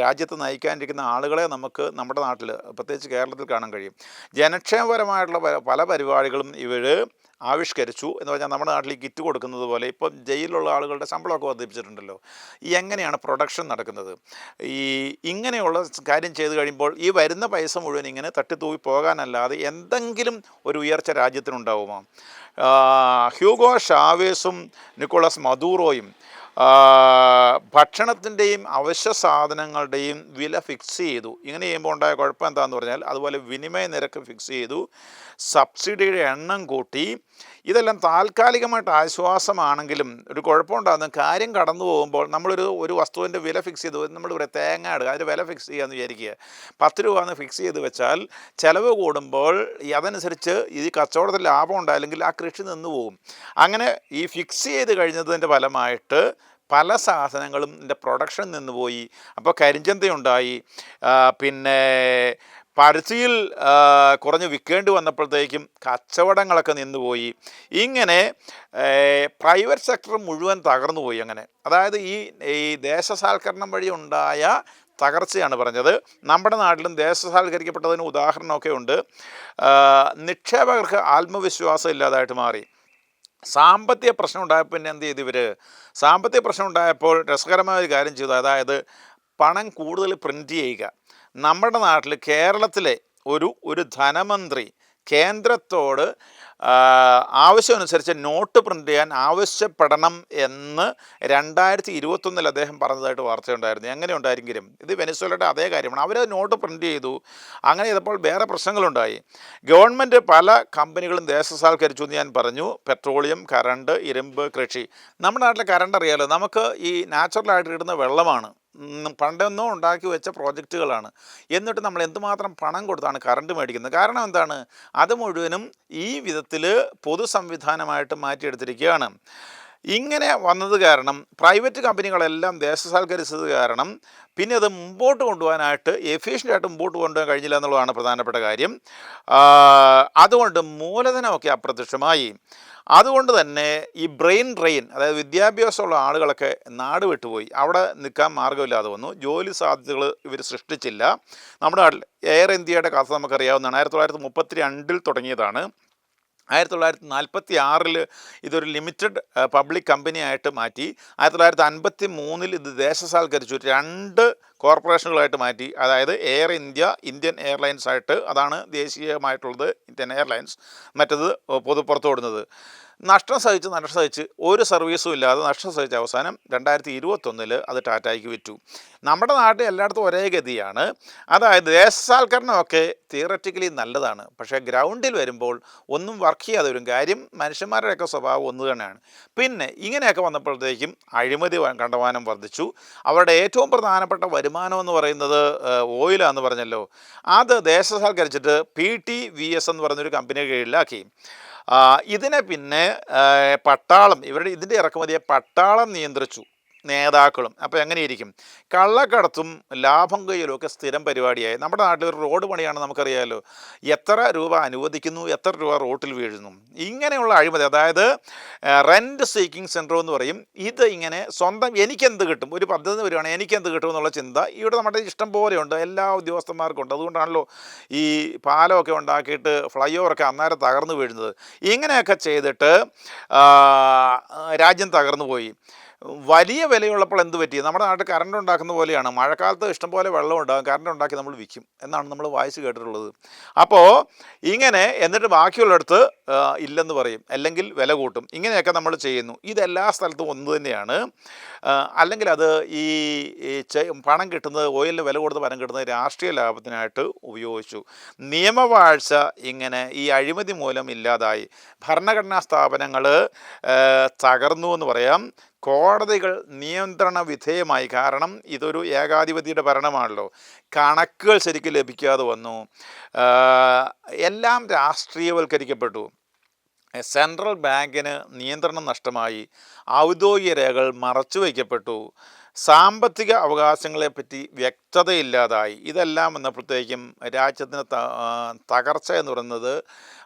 രാജ്യത്ത് നയിക്കാനിരിക്കുന്ന ആളുകളെ നമുക്ക് നമ്മുടെ നാട്ടിൽ, പ്രത്യേകിച്ച് കേരളത്തിൽ കാണാൻ കഴിയും. ജനക്ഷേമപരമായിട്ടുള്ള പല പരിപാടികളും ഇവർ ആവിഷ്കരിച്ചു. എന്ന് പറഞ്ഞാൽ നമ്മുടെ നാട്ടിൽ കിറ്റ് കൊടുക്കുന്നത് പോലെ ഇപ്പം ജയിലിലുള്ള ആളുകളുടെ ശമ്പളമൊക്കെ വർദ്ധിപ്പിച്ചിട്ടുണ്ടല്ലോ. എങ്ങനെയാണ് പ്രൊഡക്ഷൻ നടക്കുന്നത്? ഇങ്ങനെയുള്ള കാര്യം ചെയ്ത് കഴിയുമ്പോൾ ഈ വരുന്ന പൈസ മുഴുവൻ ഇങ്ങനെ തട്ടിത്തൂവി പോകാനല്ലാതെ എന്തെങ്കിലും ഒരു ഉയർച്ച രാജ്യത്തിനുണ്ടാവുമോ? ഹ്യൂഗോ ഷാവേസും നിക്കോളാസ് മദൂറോയും ഭക്ഷണത്തിൻ്റെയും അവശ്യ സാധനങ്ങളുടെയും വില ഫിക്സ് ചെയ്തു. ഇങ്ങനെ ചെയ്യുമ്പോൾ ഉണ്ടായ കുഴപ്പം എന്താണെന്ന് പറഞ്ഞാൽ, അതുപോലെ വിനിമയ നിരക്ക് ഫിക്സ് ചെയ്തു, സബ്സിഡിയുടെ എണ്ണം കൂട്ടി. ഇതെല്ലാം താൽക്കാലികമായിട്ട് ആശ്വാസമാണെങ്കിലും ഒരു കുഴപ്പമുണ്ടാകുന്ന കാര്യം കടന്നു പോകുമ്പോൾ ഒരു വസ്തുവിൻ്റെ വില ഫിക്സ് ചെയ്തു. നമ്മൾ പറയാം തേങ്ങ എടുക്കുക, അതിൻ്റെ വില ഫിക്സ് ചെയ്യാമെന്ന് വിചാരിക്കുക. 10 രൂപ എന്ന് ഫിക്സ് ചെയ്ത് വെച്ചാൽ ചിലവ് കൂടുമ്പോൾ അതനുസരിച്ച് ഈ കച്ചവടത്തിൽ ലാഭം ഉണ്ടായില്ലെങ്കിൽ ആ കൃഷി നിന്ന് പോകും. അങ്ങനെ ഈ ഫിക്സ് ചെയ്ത് കഴിഞ്ഞതിൻ്റെ ഫലമായിട്ട് പല സാധനങ്ങളും ഇതിൻ്റെ പ്രൊഡക്ഷൻ നിന്നുപോയി. അപ്പോൾ കരിഞ്ചന്തയുണ്ടായി. പിന്നെ പരുത്തിയിൽ കുറഞ്ഞ് വിൽക്കേണ്ടി വന്നപ്പോഴത്തേക്കും കച്ചവടങ്ങളൊക്കെ നിന്നുപോയി. ഇങ്ങനെ പ്രൈവറ്റ് സെക്ടർ മുഴുവൻ തകർന്നുപോയി. അങ്ങനെ അതായത് ഈ ദേശസാൽക്കരണം വഴി ഉണ്ടായ തകർച്ചയാണ് പറഞ്ഞത്. നമ്മുടെ നാട്ടിലും ദേശസാൽക്കരിക്കപ്പെട്ടതിന് ഉദാഹരണമൊക്കെ ഉണ്ട്. നിക്ഷേപകർക്ക് ആത്മവിശ്വാസം ഇല്ലാതായിട്ട് മാറി. സാമ്പത്തിക പ്രശ്നം ഉണ്ടായപ്പോൾ പിന്നെ എന്ത് ചെയ്തു ഇവർ? സാമ്പത്തിക പ്രശ്നം ഉണ്ടായപ്പോൾ രസകരമായ ഒരു കാര്യം ചെയ്തു. അതായത് പണം കൂടുതൽ പ്രിൻ്റ് ചെയ്യുക. നമ്മുടെ നാട്ടിൽ കേരളത്തിലെ ഒരു ധനമന്ത്രി കേന്ദ്രത്തോട് ആവശ്യമനുസരിച്ച് നോട്ട് പ്രിൻ്റ് ചെയ്യാൻ ആവശ്യപ്പെടണം എന്ന് 2021 അദ്ദേഹം പറഞ്ഞതായിട്ട് വാർത്തയുണ്ടായിരുന്നു. എങ്ങനെ ഉണ്ടായെങ്കിലും ഇത് വെനസ്വേലയുടെ അതേ കാര്യമാണ്. അവർ നോട്ട് പ്രിൻ്റ് ചെയ്തു. അങ്ങനെ ചെയ്തപ്പോൾ വേറെ പ്രശ്നങ്ങളുണ്ടായി. ഗവൺമെൻറ് പല കമ്പനികളും ദേശസാൽക്കരിച്ചു എന്ന് ഞാൻ പറഞ്ഞു. പെട്രോളിയം, കറണ്ട്, ഇരുമ്പ്, കൃഷി. നമ്മുടെ നാട്ടിലെ കറണ്ട് അറിയാലോ, നമുക്ക് ഈ നാച്ചുറലായിട്ട് കിട്ടുന്ന വെള്ളമാണ്. പണ്ടൊന്നും ഉണ്ടാക്കി വെച്ച പ്രോജക്റ്റുകളാണ്. എന്നിട്ട് നമ്മൾ എന്തുമാത്രം പണം കൊടുത്താണ് കറണ്ട് മേടിക്കുന്നത്. കാരണം എന്താണ്? അത് മുഴുവനും ഈ വിധത്തിൽ പൊതു സംവിധാനമായിട്ട് മാറ്റിയെടുത്തിരിക്കുകയാണ്. ഇങ്ങനെ വന്നത് കാരണം പ്രൈവറ്റ് കമ്പനികളെല്ലാം ദേശസാൽക്കരിച്ചത് കാരണം പിന്നെ അത് മുമ്പോട്ട് കൊണ്ടുപോകാനായിട്ട് എഫിഷ്യൻ്റായിട്ട് മുമ്പോട്ട് കൊണ്ടുപോകാൻ കഴിഞ്ഞില്ല എന്നുള്ളതാണ് പ്രധാനപ്പെട്ട കാര്യം. അതുകൊണ്ട് മൂലധനമൊക്കെ അപ്രത്യക്ഷമായി. അതുകൊണ്ട് തന്നെ ഈ ബ്രെയിൻ ഡ്രെയിൻ, അതായത് വിദ്യാഭ്യാസമുള്ള ആളുകളൊക്കെ നാട് വിട്ടുപോയി. അവിടെ നിൽക്കാൻ മാർഗ്ഗമില്ലാതെ വന്നു. ജോലി സാധ്യതകൾ ഇവർ സൃഷ്ടിച്ചില്ല. നമ്മുടെ നാട്ടിൽ എയർ ഇന്ത്യയുടെ കഥ നമുക്കറിയാവുന്നതാണ്. 1932 തുടങ്ങിയതാണ്. 1946 ഇതൊരു ലിമിറ്റഡ് പബ്ലിക് കമ്പനിയായിട്ട് മാറ്റി. 1953 ഇത് ദേശസാൽക്കരിച്ചു. 2 കോർപ്പറേഷനുകളായിട്ട് മാറ്റി. അതായത് എയർ ഇന്ത്യ, ഇന്ത്യൻ എയർലൈൻസ് ആയിട്ട്. അതാണ് ദേശീയമായിട്ടുള്ളത് ഇന്ത്യൻ എയർലൈൻസ്. മറ്റത് പുറത്തു വിടുന്നത്. നഷ്ടം സഹിച്ച് ഒരു സർവീസും ഇല്ലാതെ നഷ്ടം സഹിച്ച അവസാനം 2021 അത് ടാറ്റായ്ക്ക് വിറ്റു. നമ്മുടെ നാട്ടിൽ എല്ലായിടത്തും ഒരേ ഗതിയാണ്. അതായത് ദേശസാൽക്കരണമൊക്കെ തിയററ്റിക്കലി നല്ലതാണ്, പക്ഷേ ഗ്രൗണ്ടിൽ വരുമ്പോൾ ഒന്നും വർക്ക് ചെയ്യാതെ വരും. കാര്യം മനുഷ്യന്മാരുടെയൊക്കെ സ്വഭാവം ഒന്ന് തന്നെയാണ്. പിന്നെ ഇങ്ങനെയൊക്കെ വന്നപ്പോഴത്തേക്കും അഴിമതി കണ്ടമാനം വർദ്ധിച്ചു. അവരുടെ ഏറ്റവും പ്രധാനപ്പെട്ട വരുമാനം എന്ന് പറയുന്നത് ഓയിലാന്ന് പറഞ്ഞല്ലോ. അത് ദേശസാൽക്കരിച്ചിട്ട് PTVS എന്ന് പറയുന്നൊരു കമ്പനി കീഴിലാക്കി. ഇതിനെ പിന്നെ പട്ടാളം, ഇതിൻ്റെ ഇറക്കുമതിയെ പട്ടാളം നിയന്ത്രിച്ചു, നേതാക്കളും. അപ്പോൾ എങ്ങനെയിരിക്കും? കള്ളക്കടത്തും ലാഭം കൊയ്യലും ഒക്കെ സ്ഥിരം പരിപാടിയായി. നമ്മുടെ നാട്ടിൽ ഒരു റോഡ് പണിയാണ്, നമുക്കറിയാമല്ലോ. എത്ര രൂപ അനുവദിക്കുന്നു, എത്ര രൂപ റോട്ടിൽ വീഴുന്നു. ഇങ്ങനെയുള്ള അഴിമതി, അതായത് റെൻറ്റ് സീക്കിംഗ് സെൻറ്റർ എന്ന് പറയും. ഇത് ഇങ്ങനെ സ്വന്തം എനിക്കെന്ത് കിട്ടും, ഒരു പദ്ധതി വരികയാണെങ്കിൽ എനിക്കെന്ത് കിട്ടും എന്നുള്ള ചിന്ത ഇവിടെ നമ്മുടെ ഇഷ്ടം പോലെയുണ്ട്, എല്ലാ ഉദ്യോഗസ്ഥന്മാർക്കുണ്ട്. അതുകൊണ്ടാണല്ലോ ഈ പാലമൊക്കെ ഉണ്ടാക്കിയിട്ട് ഫ്ലൈ ഓവറൊക്കെ അന്നേരം തകർന്നു വീഴുന്നത്. ഇങ്ങനെയൊക്കെ ചെയ്തിട്ട് രാജ്യം തകർന്നു പോയി. വലിയ വിലയുള്ളപ്പോൾ എന്ത് പറ്റി? നമ്മുടെ നാട്ടിൽ കറണ്ട് ഉണ്ടാക്കുന്ന പോലെയാണ്. മഴക്കാലത്ത് ഇഷ്ടംപോലെ വെള്ളം ഉണ്ടാകും, കറണ്ട് ഉണ്ടാക്കി നമ്മൾ വിൽക്കും എന്നാണ് നമ്മൾ വായിച്ച് കേട്ടിട്ടുള്ളത്. അപ്പോൾ ഇങ്ങനെ എന്നിട്ട് ബാക്കിയുള്ളിടത്ത് ഇല്ലെന്ന് പറയും, അല്ലെങ്കിൽ വില കൂട്ടും. ഇങ്ങനെയൊക്കെ നമ്മൾ ചെയ്യുന്നു. ഇതെല്ലാ സ്ഥലത്തും ഒന്ന് തന്നെയാണ്. അല്ലെങ്കിൽ അത് ഈ പണം കിട്ടുന്നത്, ഓയിലിന് വില കൊടുത്ത് പണം കിട്ടുന്നത് രാഷ്ട്രീയ ലാഭത്തിനായിട്ട് ഉപയോഗിച്ചു. നിയമവാഴ്ച ഇങ്ങനെ ഈ അഴിമതി മൂലം ഇല്ലാതായി. ഭരണഘടനാ സ്ഥാപനങ്ങൾ തകർന്നു എന്ന് പറയാം. കോടതികൾ നിയന്ത്രണ വിധേയമായി. കാരണം ഇതൊരു ഏകാധിപതിയുടെ ഭരണമാണല്ലോ. കണക്കുകൾ ശരിക്കും ലഭിക്കാതെ വന്നു. എല്ലാം രാഷ്ട്രീയവൽക്കരിക്കപ്പെട്ടു. സെൻട്രൽ ബാങ്കിന് നിയന്ത്രണം നഷ്ടമായി. ഔദ്യോഗിക രേഖകൾ മറച്ചു വയ്ക്കപ്പെട്ടു. സാമ്പത്തിക അവകാശങ്ങളെപ്പറ്റി വ്യക്തതയില്ലാതായി. ഇതെല്ലാം വന്നപ്പോഴത്തേക്കും രാജ്യത്തിന് തകർച്ച എന്ന് പറയുന്നത്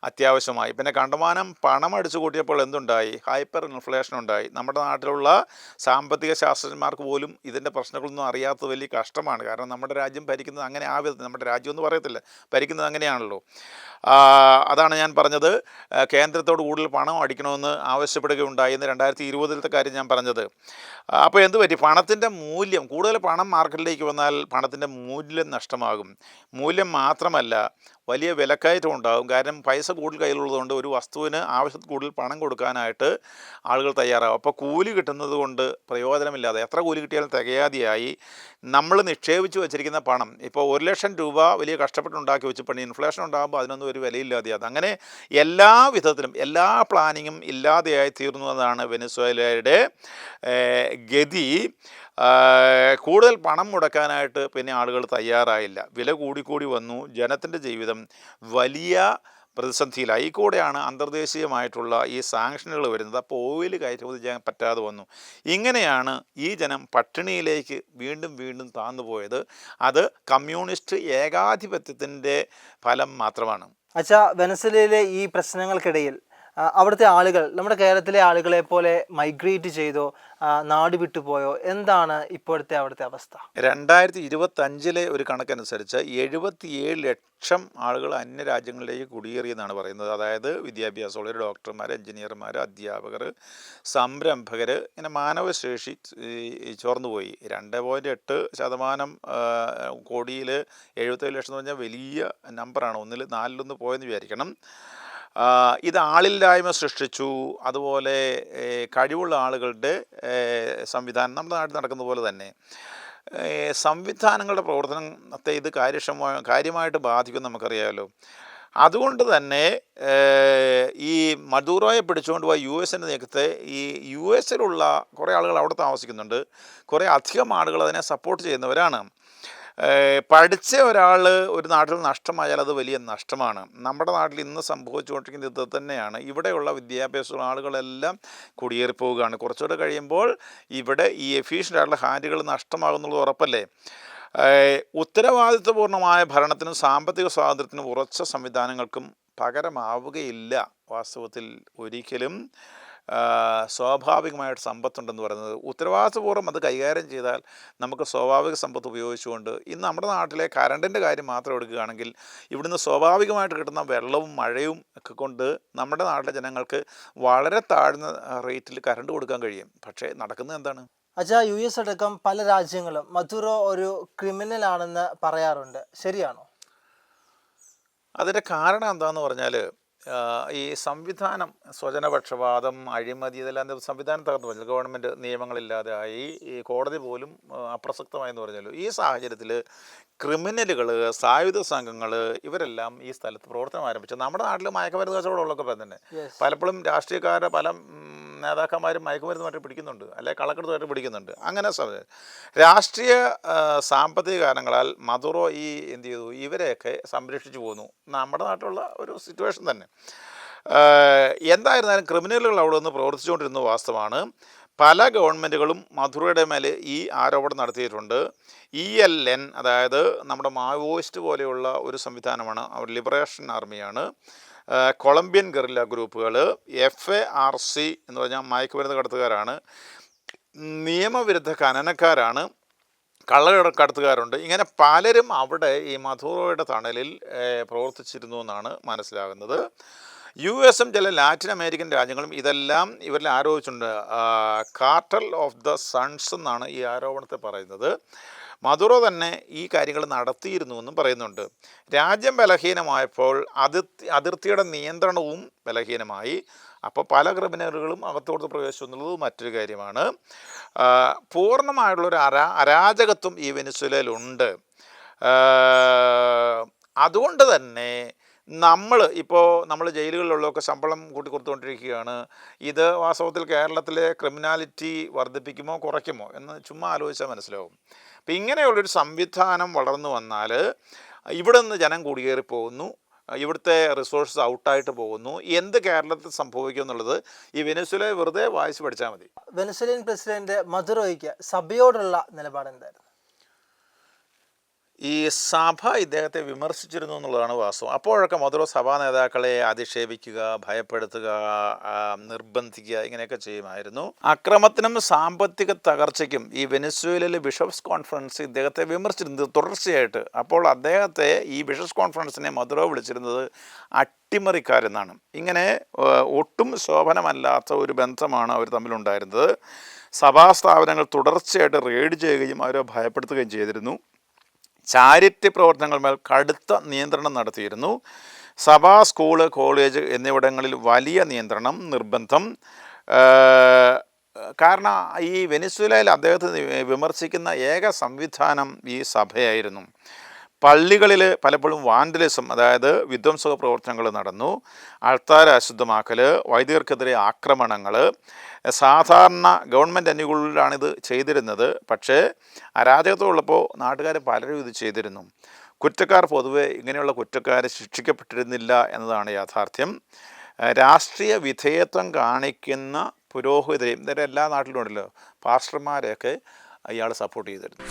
അത്യാവശ്യമായി. പിന്നെ കണ്ടമാനം പണം അടിച്ചു കൂട്ടിയപ്പോൾ എന്തുണ്ടായി? ഹൈപ്പർ ഇൻഫ്ലേഷൻ ഉണ്ടായി. നമ്മുടെ നാട്ടിലുള്ള സാമ്പത്തിക ശാസ്ത്രജ്ഞന്മാർക്ക് പോലും ഇതിൻ്റെ പ്രശ്നങ്ങളൊന്നും അറിയാത്തത് വലിയ കഷ്ടമാണ്. കാരണം നമ്മുടെ രാജ്യം ഭരിക്കുന്നത് അങ്ങനെ ആവരുത്. നമ്മുടെ രാജ്യം എന്ന് പറയത്തില്ല, ഭരിക്കുന്നത് അങ്ങനെയാണല്ലോ. അതാണ് ഞാൻ പറഞ്ഞത്, കേന്ദ്രത്തോട് കൂടുതൽ പണം അടിക്കണമെന്ന് ആവശ്യപ്പെടുകയുണ്ടായി എന്ന് 2020 കാര്യം ഞാൻ പറഞ്ഞത്. അപ്പോൾ എന്ത് പറ്റി? പണത്തിൻ്റെ മൂല്യം, കൂടുതൽ പണം മാർക്കറ്റിലേക്ക് വന്നാൽ പണത്തിൻ്റെ മൂല്യം നഷ്ടമാകും. മൂല്യം മാത്രമല്ല, വലിയ വിലക്കയറ്റം ഉണ്ടാകും. കാരണം പൈസ കൂടുതൽ കയ്യിലുള്ളതുകൊണ്ട് ഒരു വസ്തുവിന് ആവശ്യത്തിൽ കൂടുതൽ പണം കൊടുക്കാനായിട്ട് ആളുകൾ തയ്യാറാകും. അപ്പോൾ കൂലി കിട്ടുന്നത് കൊണ്ട് പ്രയോജനമില്ലാതെ, എത്ര കൂലി കിട്ടിയാലും തികയാതെയായി. നമ്മൾ നിക്ഷേപിച്ച് വെച്ചിരിക്കുന്ന പണം, ഇപ്പോൾ 1 ലക്ഷം രൂപ വലിയ കഷ്ടപ്പെട്ടുണ്ടാക്കി വെച്ച് പണി ഇൻഫ്ലേഷൻ ഉണ്ടാകുമ്പോൾ അതിനൊന്നും ഒരു വിലയില്ലാതെയാകും. അങ്ങനെ എല്ലാ വിധത്തിലും എല്ലാ പ്ലാനിങ്ങും ഇല്ലാതെയായി തീർന്നു എന്നതാണ് വെനസ്വേലയുടെ ഗതി. കൂടുതൽ പണം മുടക്കാനായിട്ട് പിന്നെ ആളുകൾ തയ്യാറായില്ല. വില കൂടിക്കൂടി വന്നു. ജനത്തിൻ്റെ ജീവിതം വലിയ പ്രതിസന്ധിയിലായി. ഈ കൂടെയാണ് അന്തർദേശീയമായിട്ടുള്ള ഈ സാങ്ഷനുകൾ വരുന്നത്. അപ്പോൾ ഓയിൽ കയറ്റുമതി ചെയ്യാൻ പറ്റാതെ വന്നു. ഇങ്ങനെയാണ് ഈ ജനം പട്ടിണിയിലേക്ക് വീണ്ടും വീണ്ടും താഴ്ന്നുപോയത്. അത് കമ്മ്യൂണിസ്റ്റ് ഏകാധിപത്യത്തിൻ്റെ ഫലം മാത്രമാണ്. അച്ഛാ, വെനസ്വേലയിലെ ഈ പ്രശ്നങ്ങൾക്കിടയിൽ അവിടുത്തെ ആളുകൾ നമ്മുടെ കേരളത്തിലെ ആളുകളെ പോലെ മൈഗ്രേറ്റ് ചെയ്തോ, നാട് വിട്ടുപോയോ? എന്താണ് ഇപ്പോഴത്തെ അവിടുത്തെ അവസ്ഥ? 2025 ഒരു കണക്കനുസരിച്ച് 77 ലക്ഷം ആളുകൾ അന്യരാജ്യങ്ങളിലേക്ക് കുടിയേറിയെന്നാണ് പറയുന്നത്. അതായത് വിദ്യാഭ്യാസമുള്ളവർ, ഡോക്ടർമാർ, എഞ്ചിനീയർമാർ, അധ്യാപകർ, സംരംഭകർ, ഇങ്ങനെ മാനവശേഷി ചോർന്നുപോയി. 2.8% കോടിയിൽ 77 ലക്ഷം എന്ന് പറഞ്ഞാൽ വലിയ നമ്പറാണ്. ഒന്നിൽ 4 പോയെന്ന് വിചാരിക്കണം. ഇത് ആളില്ലായ്മ സൃഷ്ടിച്ചു. അതുപോലെ കഴിവുള്ള ആളുകളുടെ സംവിധാനം നമ്മുടെ നാട്ടിൽ നടക്കുന്ന പോലെ തന്നെ സംവിധാനങ്ങളുടെ പ്രവർത്തനത്തെ ഇത് കാര്യമായിട്ട് ബാധിക്കും, നമുക്കറിയാമല്ലോ. അതുകൊണ്ട് തന്നെ ഈ മദൂറോയെ പിടിച്ചുകൊണ്ട് പോയ US നേരത്തെ ഈ US കുറേ ആളുകൾ അവിടെ താമസിക്കുന്നുണ്ട്. കുറേ അധികം ആളുകൾ അതിനെ സപ്പോർട്ട് ചെയ്യുന്നവരാണ്. പഠിച്ച ഒരാൾ ഒരു നാട്ടിൽ നഷ്ടമായാൽ അത് വലിയ നഷ്ടമാണ്. നമ്മുടെ നാട്ടിൽ ഇന്ന് സംഭവിച്ചുകൊണ്ടിരിക്കുന്നത് ഇത് തന്നെയാണ്. ഇവിടെയുള്ള വിദ്യാഭ്യാസമുള്ള ആളുകളെല്ലാം കുടിയേറിപ്പോവുകയാണ്. കുറച്ചുകൂടെ കഴിയുമ്പോൾ ഇവിടെ ഈ എഫീഷ്യൻ്റ് ആയിട്ടുള്ള ഹാൻഡുകൾ നഷ്ടമാകുന്നുള്ളത് ഉറപ്പല്ലേ. ഉത്തരവാദിത്വപൂർണമായ ഭരണത്തിനും സാമ്പത്തിക സ്വാതന്ത്ര്യത്തിനും ഉറച്ച സംവിധാനങ്ങൾക്കും പകരമാവുകയില്ല വാസ്തവത്തിൽ ഒരിക്കലും. സ്വാഭാവികമായിട്ട് സമ്പത്തുണ്ടെന്ന് പറയുന്നത് ഉത്തരവാദിത്വപൂർവ്വം അത് കൈകാര്യം ചെയ്താൽ നമുക്ക് സ്വാഭാവിക സമ്പത്ത് ഉപയോഗിച്ചുകൊണ്ട് ഇന്ന് നമ്മുടെ നാട്ടിലെ കറണ്ടിൻ്റെ കാര്യം മാത്രം എടുക്കുകയാണെങ്കിൽ ഇവിടുന്ന് സ്വാഭാവികമായിട്ട് കിട്ടുന്ന വെള്ളവും മഴയും ഒക്കെ കൊണ്ട് നമ്മുടെ നാട്ടിലെ ജനങ്ങൾക്ക് വളരെ താഴ്ന്ന റേറ്റിൽ കറണ്ട് കൊടുക്കാൻ കഴിയും. പക്ഷേ നടക്കുന്നത് എന്താണ്? US അടക്കം പല രാജ്യങ്ങളും മദുറോ ഒരു ക്രിമിനൽ ആണെന്ന് പറയാറുണ്ട്. ശരിയാണോ? അതിൻ്റെ കാരണം എന്താണെന്ന് പറഞ്ഞാൽ ഈ സംവിധാനം, സ്വജനപക്ഷപാതം, അഴിമതി, ഇതെല്ലാം സംവിധാനം തകർന്നു പറഞ്ഞാൽ ഗവൺമെൻറ് നിയമങ്ങളില്ലാതെയായി, ഈ കോടതി പോലും അപ്രസക്തമായെന്ന് പറഞ്ഞല്ലോ. ഈ സാഹചര്യത്തിൽ ക്രിമിനലുകൾ, സായുധ സംഘങ്ങൾ ഇവരെല്ലാം ഈ സ്ഥലത്ത് പ്രവർത്തനം ആരംഭിച്ചു. നമ്മുടെ നാട്ടിൽ മയക്കുമരുന്ന് കച്ചവടമുള്ളൊക്കെ തന്നെ പലപ്പോഴും രാഷ്ട്രീയക്കാരെ പല നേതാക്കന്മാരും മയക്കുമരുന്നുമായിട്ട് പിടിക്കുന്നുണ്ട്, അല്ലെങ്കിൽ കള്ളക്കടത്തുമായിട്ട് പിടിക്കുന്നുണ്ട്. അങ്ങനെ രാഷ്ട്രീയ സാമ്പത്തിക കാരണങ്ങളാൽ മദുറോ എന്ത് ചെയ്തു, ഇവരെയൊക്കെ സംരക്ഷിച്ചു പോന്നു. നമ്മുടെ നാട്ടിലുള്ള ഒരു സിറ്റുവേഷൻ തന്നെ. എന്തായിരുന്നാലും ക്രിമിനലുകൾ അവിടെ നിന്ന് പ്രവർത്തിച്ചുകൊണ്ടിരുന്നത് വാസ്തവമാണ്. പല ഗവൺമെൻറ്റുകളും മധുറയുടെ മേൽ ഈ ആരോപണം നടത്തിയിട്ടുണ്ട്. ELN, അതായത് നമ്മുടെ മാവോയിസ്റ്റ് പോലെയുള്ള ഒരു സംവിധാനമാണ്, അവർ ലിബറേഷൻ ആർമിയാണ്. കൊളംബിയൻ ഗറില്ല ഗ്രൂപ്പുകൾ, FARC എന്ന് പറഞ്ഞാൽ മയക്കുമരുന്ന് കടത്തുകാരാണ്, നിയമവിരുദ്ധ ഖനനക്കാരാണ്, കള്ളക്കടത്തുകാരുണ്ട്. ഇങ്ങനെ പലരും അവിടെ ഈ മദുറോയുടെ തണലിൽ പ്രവർത്തിച്ചിരുന്നു എന്നാണ് മനസ്സിലാകുന്നത്. US ചില ലാറ്റിൻ അമേരിക്കൻ രാജ്യങ്ങളും ഇതെല്ലാം ഇവരിൽ ആരോപിച്ചിട്ടുണ്ട്. കാർട്ടൽ ഓഫ് ദ സൺസ് എന്നാണ് ഈ ആരോപണത്തെ പറയുന്നത്. മദുറോ തന്നെ ഈ കാര്യങ്ങൾ നടത്തിയിരുന്നുവെന്നും പറയുന്നുണ്ട്. രാജ്യം ബലഹീനമായപ്പോൾ അതിർത്തിയുടെ നിയന്ത്രണവും ബലഹീനമായി. അപ്പോൾ പല ക്രിമിനലുകളും അകത്തോട്ട് പ്രവേശിച്ചു എന്നുള്ളത് മറ്റൊരു കാര്യമാണ്. പൂർണ്ണമായുള്ളൊരു അരാജകത്വം ഈ വെനിസ്വേലയിലുണ്ട്. അതുകൊണ്ട് തന്നെ നമ്മൾ ജയിലുകളിലുള്ളതൊക്കെ ശമ്പളം കൂട്ടി കൊടുത്തുകൊണ്ടിരിക്കുകയാണ്. ഇത് വാസ്തവത്തിൽ കേരളത്തിലെ ക്രിമിനാലിറ്റി വർദ്ധിപ്പിക്കുമോ കുറയ്ക്കുമോ എന്ന് ചുമ്മാ ആലോചിച്ചാൽ മനസ്സിലാവും. അപ്പം ഇങ്ങനെയുള്ളൊരു സംവിധാനം വളർന്നു വന്നാൽ ഇവിടെ നിന്ന് ജനം കുടിയേറി പോകുന്നു, ഇവിടുത്തെ റിസോഴ്സസ് ഔട്ടായിട്ട് പോകുന്നു. എന്ത് കേരളത്തിൽ സംഭവിക്കും എന്നുള്ളത് ഈ വെനിസ്വേല വെറുതെ വായിച്ച് പഠിച്ചാൽ മതി. വെനിസ്വേലിയൻ പ്രസിഡന്റ് മദുറോയ്ക്ക് സഭയോടുള്ള നിലപാട് എന്തായിരുന്നു? ഈ സഭ ഇദ്ദേഹത്തെ വിമർശിച്ചിരുന്നു എന്നുള്ളതാണ് വാസ്തവം. അപ്പോഴൊക്കെ മദുറോ സഭാ നേതാക്കളെ അധിക്ഷേപിക്കുക, ഭയപ്പെടുത്തുക, നിർബന്ധിക്കുക, ഇങ്ങനെയൊക്കെ ചെയ്യുമായിരുന്നു. അക്രമത്തിനും സാമ്പത്തിക തകർച്ചയ്ക്കും ഈ വെനിസ്വേലയിലെ ബിഷപ്സ് കോൺഫറൻസ് ഇദ്ദേഹത്തെ വിമർശിച്ചിരുന്നത് തുടർച്ചയായിട്ട്. അപ്പോൾ അദ്ദേഹത്തെ ഈ ബിഷപ്സ് കോൺഫറൻസിനെ മദുറോ വിളിച്ചിരുന്നത് അട്ടിമറിക്കാരെന്നാണ്. ഇങ്ങനെ ഒട്ടും ശോഭനമല്ലാത്ത ഒരു ബന്ധമാണ് അവർ തമ്മിലുണ്ടായിരുന്നത്. സഭാസ്ഥാപനങ്ങൾ തുടർച്ചയായിട്ട് റെയ്ഡ് ചെയ്യുകയും അവരെ ഭയപ്പെടുത്തുകയും ചെയ്തിരുന്നു. ചാരിറ്റി പ്രവർത്തനങ്ങൾ മേൽ കടുത്ത നിയന്ത്രണം നടത്തിയിരുന്നു. സഭ, സ്കൂള്, കോളേജ് എന്നിവിടങ്ങളിൽ വലിയ നിയന്ത്രണം, നിർബന്ധം. കാരണം ഈ വെനിസ്വേലയിൽ അദ്ദേഹത്തെ വിമർശിക്കുന്ന ഏക സംവിധാനം ഈ സഭയായിരുന്നു. പള്ളികളിൽ പലപ്പോഴും വാൻഡലിസം, അതായത് വിധ്വംസക പ്രവർത്തനങ്ങൾ നടന്നു. അൾത്താര അശുദ്ധമാക്കൽ, വൈദികർക്കെതിരെ ആക്രമണങ്ങൾ. സാധാരണ ഗവൺമെൻറ് അനുകൂലരാണിത് ചെയ്തിരുന്നത്. പക്ഷേ അരാജകത്വം ഉള്ളപ്പോൾ നാട്ടുകാർ പലരും ഇത് ചെയ്തിരുന്നു. കുറ്റക്കാർ പൊതുവെ ഇങ്ങനെയുള്ള കുറ്റക്കാരെ ശിക്ഷിക്കപ്പെട്ടിരുന്നില്ല എന്നതാണ് യാഥാർത്ഥ്യം. രാഷ്ട്രീയ വിധേയത്വം കാണിക്കുന്ന പുരോഹിതരെയും ഇവരെ എല്ലാ നാട്ടിലും ഉണ്ടല്ലോ, പാസ്റ്റർമാരെയൊക്കെ അയാൾ സപ്പോർട്ട് ചെയ്തിരുന്നു.